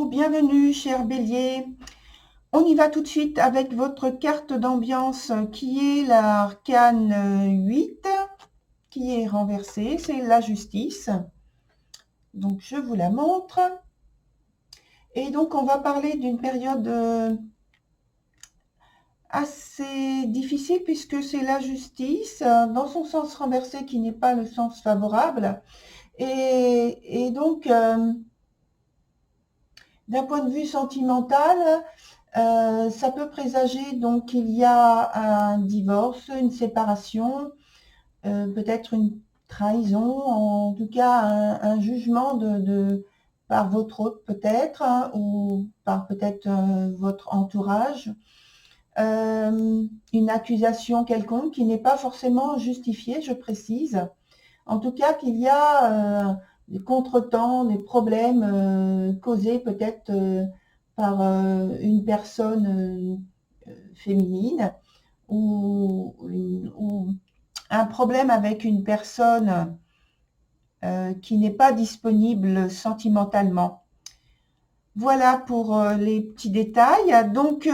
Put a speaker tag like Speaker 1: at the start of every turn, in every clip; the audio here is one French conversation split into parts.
Speaker 1: Bonjour, bienvenue cher Bélier. On y va tout de suite avec votre carte d'ambiance qui est l'arcane 8, qui est renversée, c'est la justice. Donc je vous la montre. Et donc on va parler d'une période assez difficile puisque c'est la justice dans son sens renversé qui n'est pas le sens favorable. Et donc d'un point de vue sentimental, ça peut présager donc qu'il y a un divorce, une séparation, peut-être une trahison, en tout cas un jugement par votre hôte peut-être, hein, ou par peut-être votre entourage, une accusation quelconque qui n'est pas forcément justifiée, je précise. En tout cas qu'il y a des contretemps, des problèmes causés peut-être par une personne féminine ou un problème avec une personne qui n'est pas disponible sentimentalement. Voilà pour les petits détails. Donc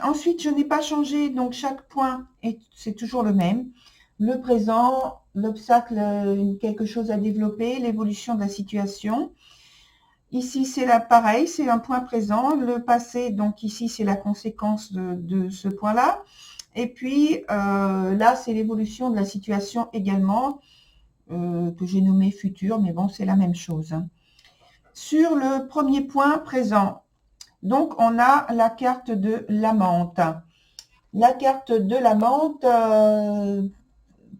Speaker 1: ensuite, je n'ai pas changé, donc chaque point, c'est toujours le même. Le présent, l'obstacle, quelque chose à développer, l'évolution de la situation. Ici, c'est là pareil, c'est un point présent. Le passé, donc ici, c'est la conséquence de ce point-là. Et puis, là, c'est l'évolution de la situation également, que j'ai nommé futur, mais bon, c'est la même chose. Sur le premier point présent, donc on a la carte de l'amante. La carte de l'amante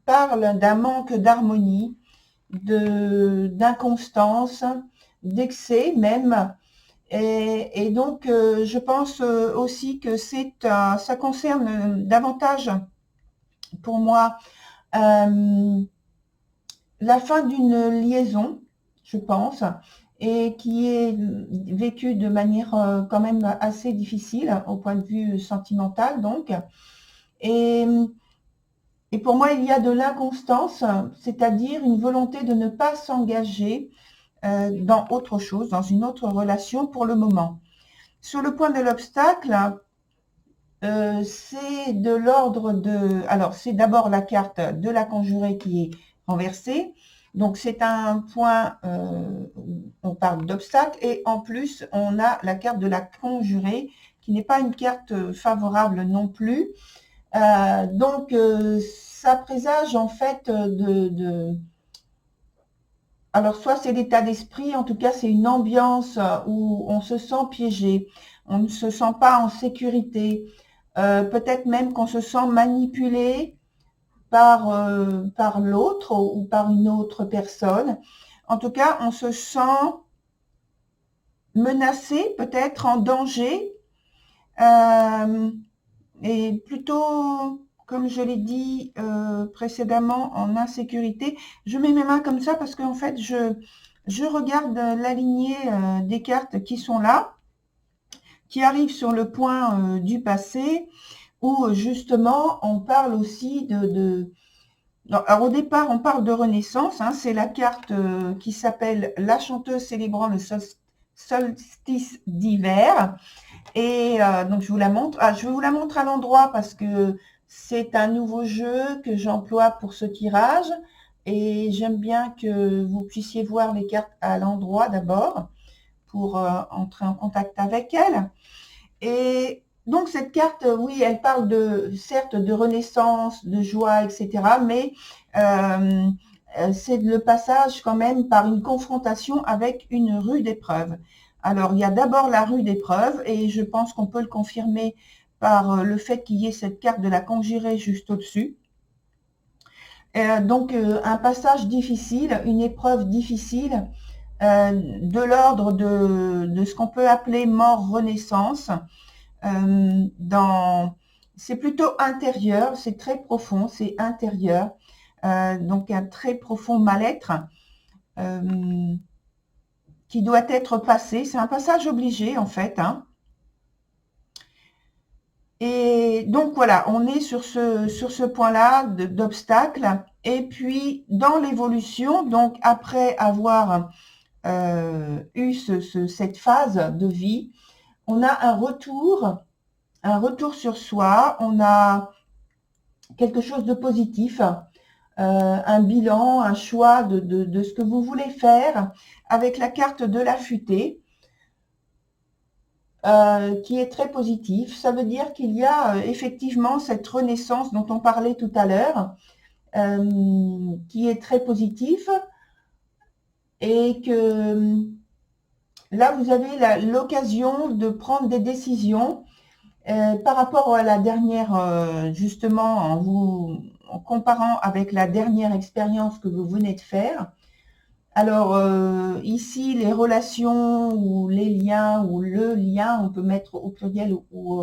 Speaker 1: parle d'un manque d'harmonie, d'inconstance, d'excès même. Et donc, je pense aussi que ça concerne davantage, pour moi, la fin d'une liaison, je pense, et qui est vécue de manière quand même assez difficile au point de vue sentimental, donc. Et pour moi, il y a de l'inconstance, c'est-à-dire une volonté de ne pas s'engager dans autre chose, dans une autre relation pour le moment. Sur le point de l'obstacle, c'est de l'ordre de... Alors, c'est d'abord la carte de la conjurée qui est renversée. Donc, c'est un point, on parle d'obstacle, et en plus, on a la carte de la conjurée, qui n'est pas une carte favorable non plus. Donc, ça présage en fait alors, soit c'est l'état d'esprit, en tout cas, c'est une ambiance où on se sent piégé, on ne se sent pas en sécurité, peut-être même qu'on se sent manipulé par l'autre ou par une autre personne. En tout cas, on se sent menacé, peut-être en danger, et plutôt, comme je l'ai dit précédemment, en insécurité. Je mets mes mains comme ça parce qu'en fait, je regarde la lignée des cartes qui sont là, qui arrivent sur le point du passé, où justement, on parle aussi alors, au départ, on parle de renaissance, hein, c'est la carte qui s'appelle la chanteuse célébrant le solstice d'hiver. Et donc, je vous la montre. Je vous la montre à l'endroit parce que c'est un nouveau jeu que j'emploie pour ce tirage. Et j'aime bien que vous puissiez voir les cartes à l'endroit d'abord pour entrer en contact avec elles. Et donc, cette carte, oui, elle parle certes de renaissance, de joie, etc. Mais c'est le passage quand même par une confrontation avec une rude épreuve. Alors, il y a d'abord la rude épreuve, et je pense qu'on peut le confirmer par le fait qu'il y ait cette carte de la conjurée juste au-dessus. Donc, un passage difficile, une épreuve difficile, de l'ordre de ce qu'on peut appeler mort-renaissance. C'est plutôt intérieur, c'est très profond, c'est intérieur, donc un très profond mal-être qui doit être passé. C'est un passage obligé en fait, hein. Et donc voilà, on est sur ce point-là d'obstacle. Et puis dans l'évolution, donc après avoir eu cette phase de vie, on a un retour sur soi, on a quelque chose de positif, un bilan, un choix de ce que vous voulez faire avec la carte de l'affûté, qui est très positif. Ça veut dire qu'il y a effectivement cette renaissance dont on parlait tout à l'heure, qui est très positif, et que là, vous avez l'occasion de prendre des décisions par rapport à la dernière, justement, en comparant avec la dernière expérience que vous venez de faire. Alors, ici, les relations ou les liens ou le lien, on peut mettre au pluriel ou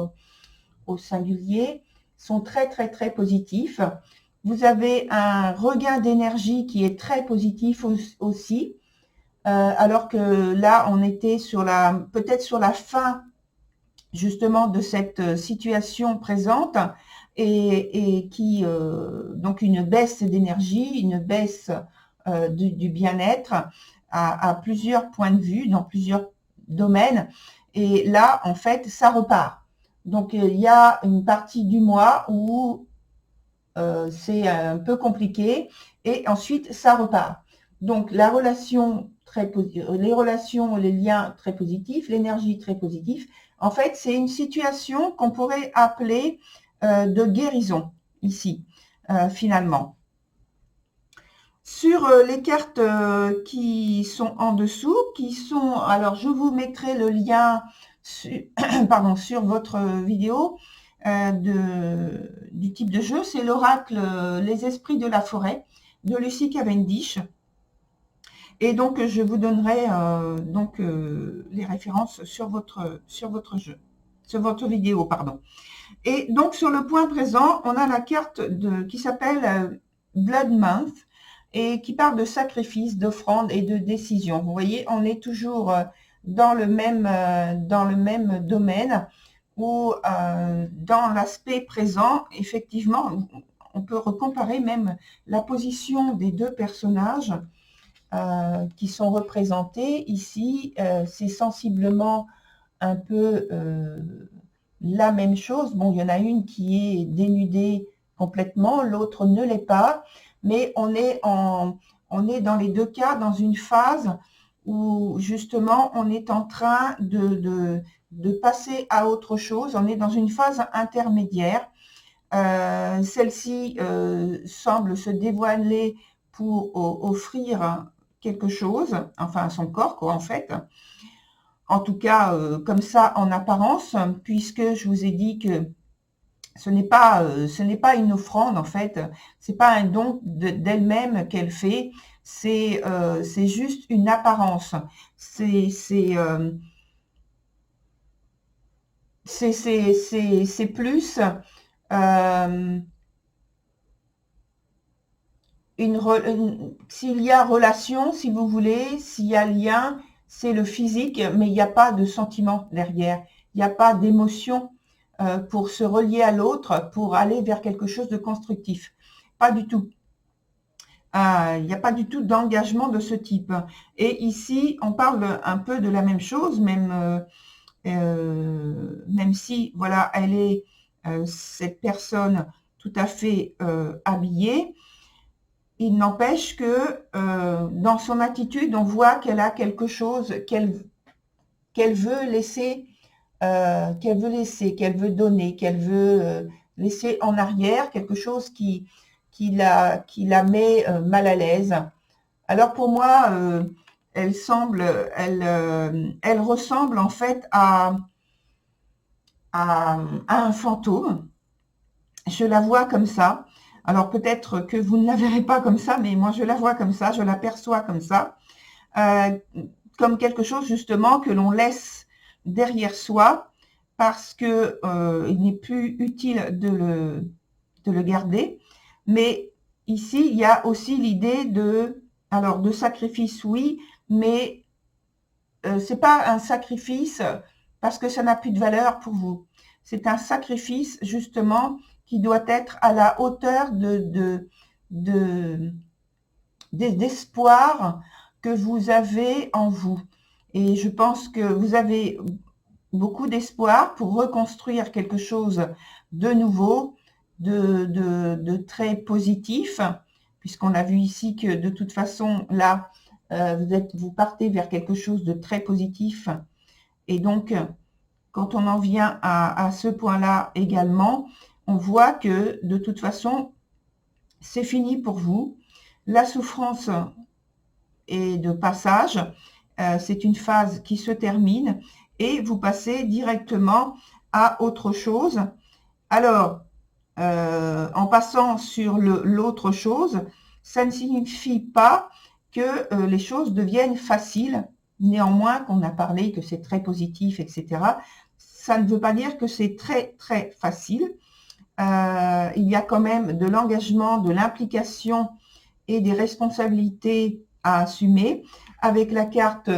Speaker 1: au singulier, sont très, très, très positifs. Vous avez un regain d'énergie qui est très positif aussi, alors que là, on était peut-être sur la fin, justement, de cette situation présente, et qui, donc, une baisse d'énergie, une baisse du bien-être à plusieurs points de vue, dans plusieurs domaines. Et là, en fait, ça repart. Donc, il y a une partie du mois où c'est un peu compliqué, et ensuite, ça repart. Donc, les relations, les liens très positifs, l'énergie très positive. En fait, c'est une situation qu'on pourrait appeler de guérison, ici, finalement. Sur les cartes qui sont en dessous, alors je vous mettrai le lien pardon, sur votre vidéo du type de jeu. C'est l'oracle Les Esprits de la Forêt de Lucy Cavendish. Et donc, je vous donnerai les références sur votre jeu, sur votre vidéo, pardon. Et donc, sur le point présent, on a la carte qui s'appelle Blood Month, et qui parle de sacrifice, d'offrande et de décision. Vous voyez, on est toujours dans le même domaine, où dans l'aspect présent, effectivement, on peut recomparer même la position des deux personnages qui sont représentés ici. C'est sensiblement un peu la même chose. Bon, il y en a une qui est dénudée complètement, l'autre ne l'est pas, mais on est dans les deux cas dans une phase où justement on est en train de passer à autre chose. On est dans une phase intermédiaire. Celle-ci semble se dévoiler pour offrir quelque chose, enfin son corps, quoi, en fait. En tout cas, comme ça en apparence, puisque je vous ai dit que ce n'est pas une offrande, en fait, c'est pas un don d'elle-même qu'elle fait, c'est juste une apparence. C'est plus s'il y a relation, si vous voulez, s'il y a lien, c'est le physique, mais il n'y a pas de sentiment derrière, il n'y a pas d'émotion pour se relier à l'autre, pour aller vers quelque chose de constructif. Pas du tout. Il n'y a pas du tout d'engagement de ce type. Et ici, on parle un peu de la même chose, même si, voilà, elle est cette personne tout à fait habillée. Il n'empêche que dans son attitude, on voit qu'elle a quelque chose qu'elle veut laisser, qu'elle veut donner, qu'elle veut laisser en arrière, quelque chose qui la met mal à l'aise. Alors pour moi, elle ressemble en fait à un fantôme. Je la vois comme ça. Alors peut-être que vous ne la verrez pas comme ça, mais moi je la vois comme ça, je la perçois comme ça, comme quelque chose justement que l'on laisse derrière soi parce que il n'est plus utile de le garder. Mais ici, il y a aussi l'idée de sacrifice, oui, mais c'est pas un sacrifice parce que ça n'a plus de valeur pour vous. C'est un sacrifice justement qui doit être à la hauteur d'espoir que vous avez en vous. Et je pense que vous avez beaucoup d'espoir pour reconstruire quelque chose de nouveau, de très positif, puisqu'on a vu ici que de toute façon, là, vous partez vers quelque chose de très positif. Et donc, quand on en vient à ce point-là également, on voit que de toute façon, c'est fini pour vous. La souffrance est de passage. C'est une phase qui se termine et vous passez directement à autre chose. Alors, en passant sur l'autre chose, ça ne signifie pas que les choses deviennent faciles. Néanmoins, qu'on a parlé que c'est très positif, etc. Ça ne veut pas dire que c'est très, très facile. Il y a quand même de l'engagement, de l'implication et des responsabilités à assumer. Avec la carte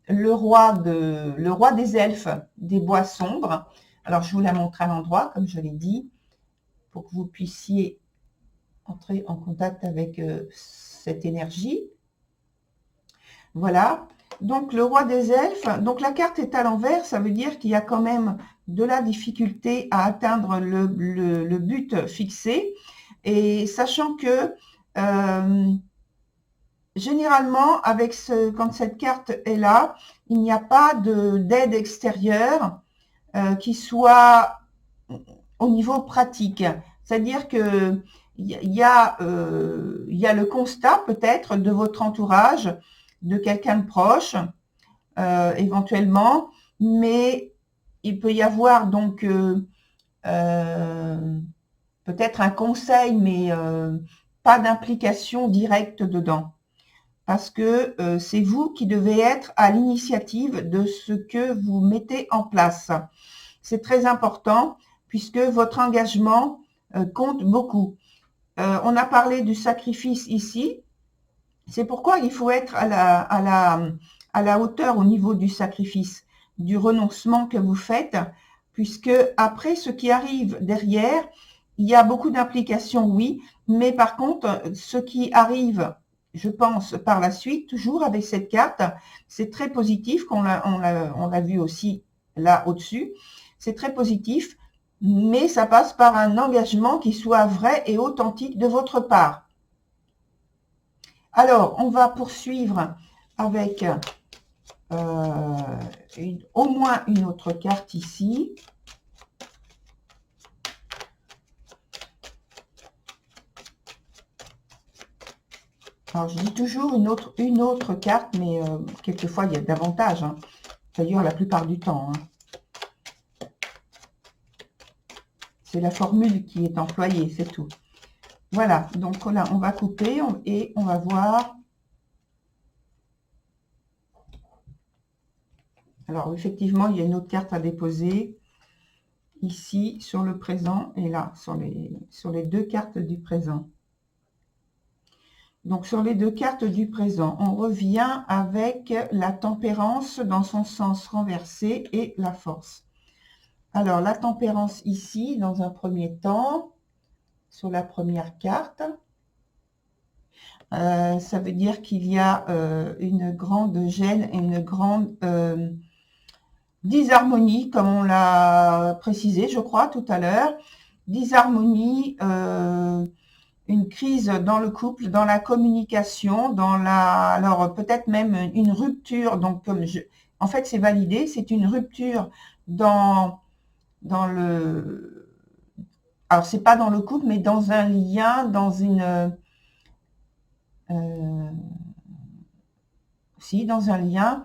Speaker 1: le roi des elfes des bois sombres. Alors, je vous la montre à l'endroit, comme je l'ai dit, pour que vous puissiez entrer en contact avec cette énergie. Voilà. Donc, le roi des elfes. Donc, la carte est à l'envers. Ça veut dire qu'il y a quand même de la difficulté à atteindre le but fixé. Et sachant que généralement, quand cette carte est là, il n'y a pas d'aide extérieure qui soit au niveau pratique. C'est-à-dire que il y a le constat peut-être de votre entourage, de quelqu'un de proche, éventuellement, mais il peut y avoir donc peut-être un conseil, mais pas d'implication directe dedans. Parce que c'est vous qui devez être à l'initiative de ce que vous mettez en place. C'est très important puisque votre engagement compte beaucoup. On a parlé du sacrifice ici. C'est pourquoi il faut être à la hauteur au niveau du sacrifice, du renoncement que vous faites, puisque après, ce qui arrive derrière, il y a beaucoup d'implications, oui, mais par contre, ce qui arrive, je pense, par la suite, toujours avec cette carte, c'est très positif, on l'a vu aussi là au-dessus, c'est très positif, mais ça passe par un engagement qui soit vrai et authentique de votre part. Alors, on va poursuivre avec au moins une autre carte ici. Alors, je dis toujours une autre carte, mais quelquefois, il y a davantage. Hein. D'ailleurs, la plupart du temps. Hein. C'est la formule qui est employée, c'est tout. Voilà, donc là, on va couper et on va voir. Alors, effectivement, il y a une autre carte à déposer ici, sur le présent, et là, sur les deux cartes du présent. Donc, sur les deux cartes du présent, on revient avec la tempérance dans son sens renversé et la force. Alors, la tempérance ici, dans un premier temps, sur la première carte, ça veut dire qu'il y a une grande gêne et une grande disharmonie, comme on l'a précisé, je crois, tout à l'heure. Disharmonie, une crise dans le couple, dans la communication, alors peut-être même une rupture. Donc, en fait, c'est validé, c'est une rupture dans le. Alors, c'est pas dans le couple, mais dans un lien, dans une. Dans un lien.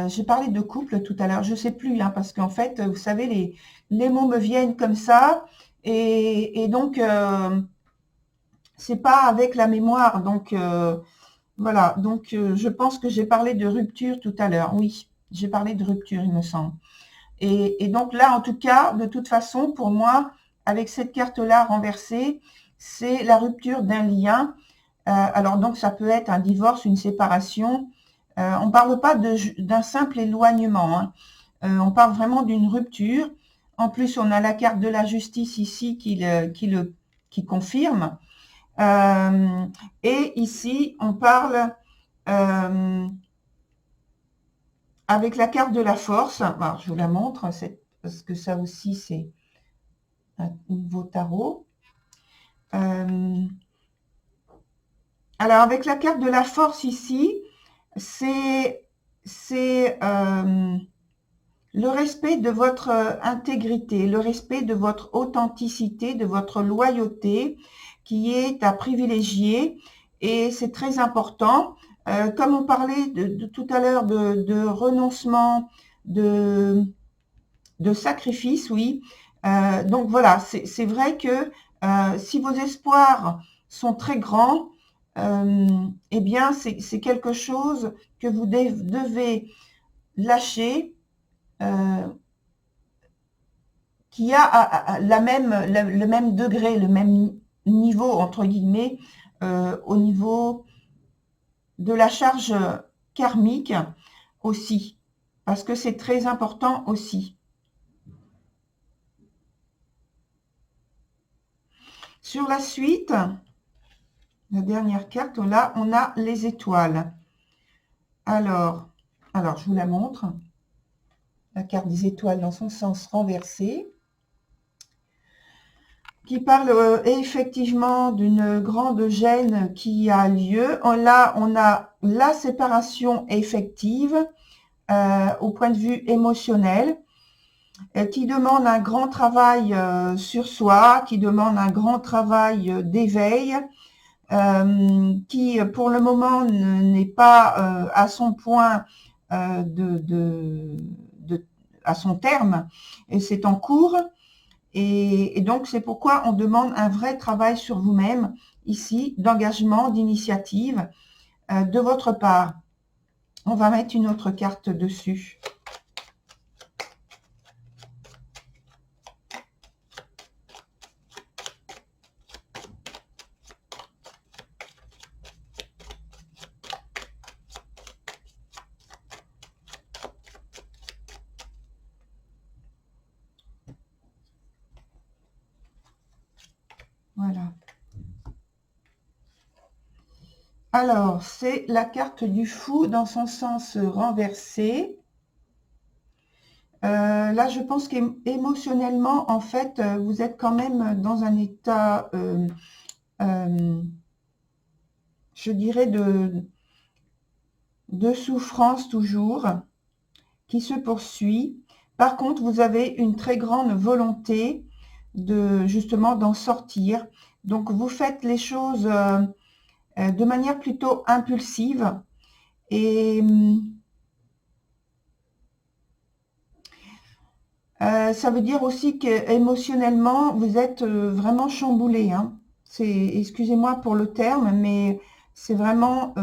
Speaker 1: J'ai parlé de couple tout à l'heure, je sais plus, hein, parce qu'en fait, vous savez, les mots me viennent comme ça, et donc, c'est pas avec la mémoire. Donc, voilà. Donc, je pense que j'ai parlé de rupture tout à l'heure. Oui, j'ai parlé de rupture, il me semble. Et donc là, en tout cas, de toute façon, pour moi, avec cette carte-là renversée, c'est la rupture d'un lien. Alors donc, ça peut être un divorce, une séparation. On ne parle pas d'un simple éloignement. Hein. On parle vraiment d'une rupture. En plus, on a la carte de la justice ici qui confirme. Et ici, on parle Euh, avec la carte de la force, alors je vous la montre, parce que ça aussi c'est un nouveau tarot. Alors avec la carte de la force ici, c'est le respect de votre intégrité, le respect de votre authenticité, de votre loyauté qui est à privilégier, et c'est très important. Comme on parlait tout à l'heure de renoncement, de sacrifice, oui. Donc voilà, c'est vrai que si vos espoirs sont très grands, eh bien c'est quelque chose que vous devez lâcher, qui a le même degré, le même niveau, entre guillemets, au niveau de la charge karmique aussi, parce que c'est très important aussi. Sur la suite, la dernière carte, là, on a les étoiles. Alors, je vous la montre. La carte des étoiles dans son sens renversé, qui parle effectivement d'une grande gêne qui a lieu. Là, on a la séparation effective au point de vue émotionnel, qui demande un grand travail sur soi, qui demande un grand travail d'éveil, qui pour le moment n'est pas à son point à son terme, et c'est en cours. Et donc, c'est pourquoi on demande un vrai travail sur vous-même, ici, d'engagement, d'initiative de votre part. On va mettre une autre carte dessus. Voilà. Alors, c'est la carte du fou dans son sens renversé. Là, je pense qu'émotionnellement, en fait, vous êtes quand même dans un état, je dirais, de souffrance toujours, qui se poursuit. Par contre, vous avez une très grande volonté justement d'en sortir. Donc, vous faites les choses de manière plutôt impulsive, et ça veut dire aussi qu'émotionnellement, vous êtes vraiment chamboulé, hein. Excusez-moi pour le terme, mais c'est vraiment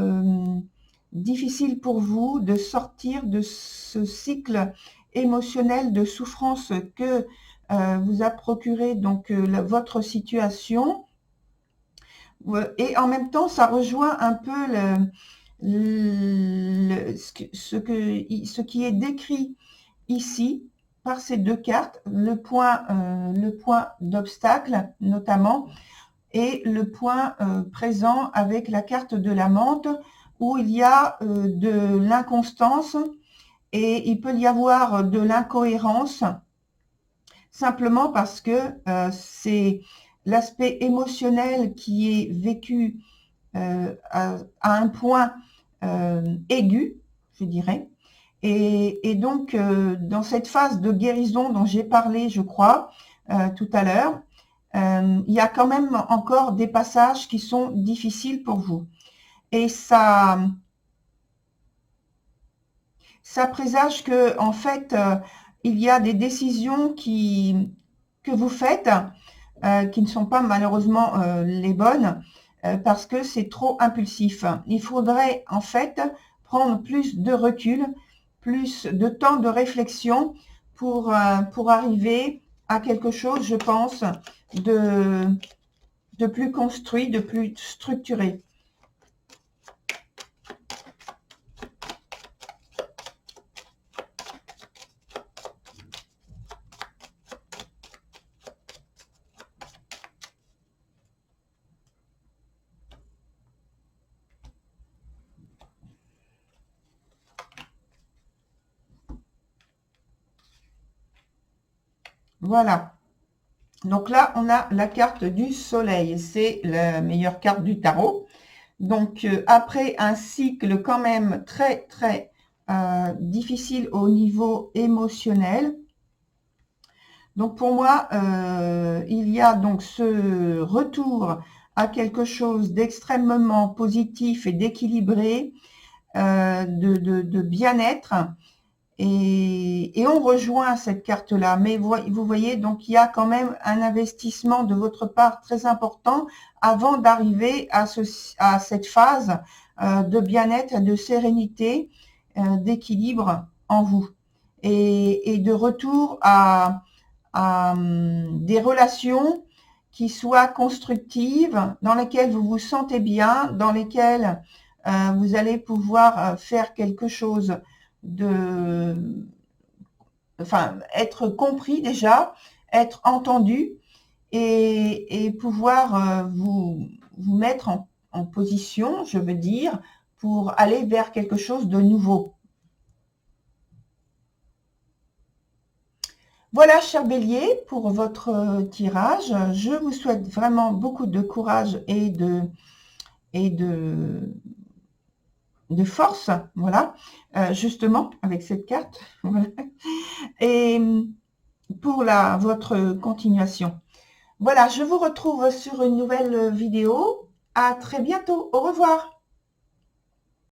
Speaker 1: difficile pour vous de sortir de ce cycle émotionnel de souffrance que vous a procuré donc votre situation. Et en même temps, ça rejoint un peu ce qui est décrit ici par ces deux cartes, le point d'obstacle notamment, et le point présent avec la carte de la menthe, où il y a de l'inconstance et il peut y avoir de l'incohérence, simplement parce que c'est l'aspect émotionnel qui est vécu à un point aigu, je dirais. Et donc, dans cette phase de guérison dont j'ai parlé, je crois, tout à l'heure, il y a quand même encore des passages qui sont difficiles pour vous. Et ça présage que, en fait, il y a des décisions que vous faites qui ne sont pas malheureusement les bonnes, parce que c'est trop impulsif. Il faudrait en fait prendre plus de recul, plus de temps de réflexion pour arriver à quelque chose, je pense, de plus construit, de plus structuré. Voilà. Donc là, on a la carte du soleil. C'est la meilleure carte du tarot. Donc, après un cycle quand même très, très difficile au niveau émotionnel. Donc, pour moi, il y a donc ce retour à quelque chose d'extrêmement positif et d'équilibré, de bien-être. Et on rejoint cette carte-là. Mais vous voyez, donc il y a quand même un investissement de votre part très important avant d'arriver à cette phase de bien-être, de sérénité, d'équilibre en vous. Et de retour à des relations qui soient constructives, dans lesquelles vous vous sentez bien, dans lesquelles vous allez pouvoir faire quelque chose enfin, être compris déjà, être entendu et pouvoir vous mettre en position, je veux dire, pour aller vers quelque chose de nouveau. Voilà, cher Bélier, pour votre tirage. Je vous souhaite vraiment beaucoup de courage et de force, voilà, justement, avec cette carte. Voilà. Et pour votre continuation. Voilà, je vous retrouve sur une nouvelle vidéo. À très bientôt. Au revoir.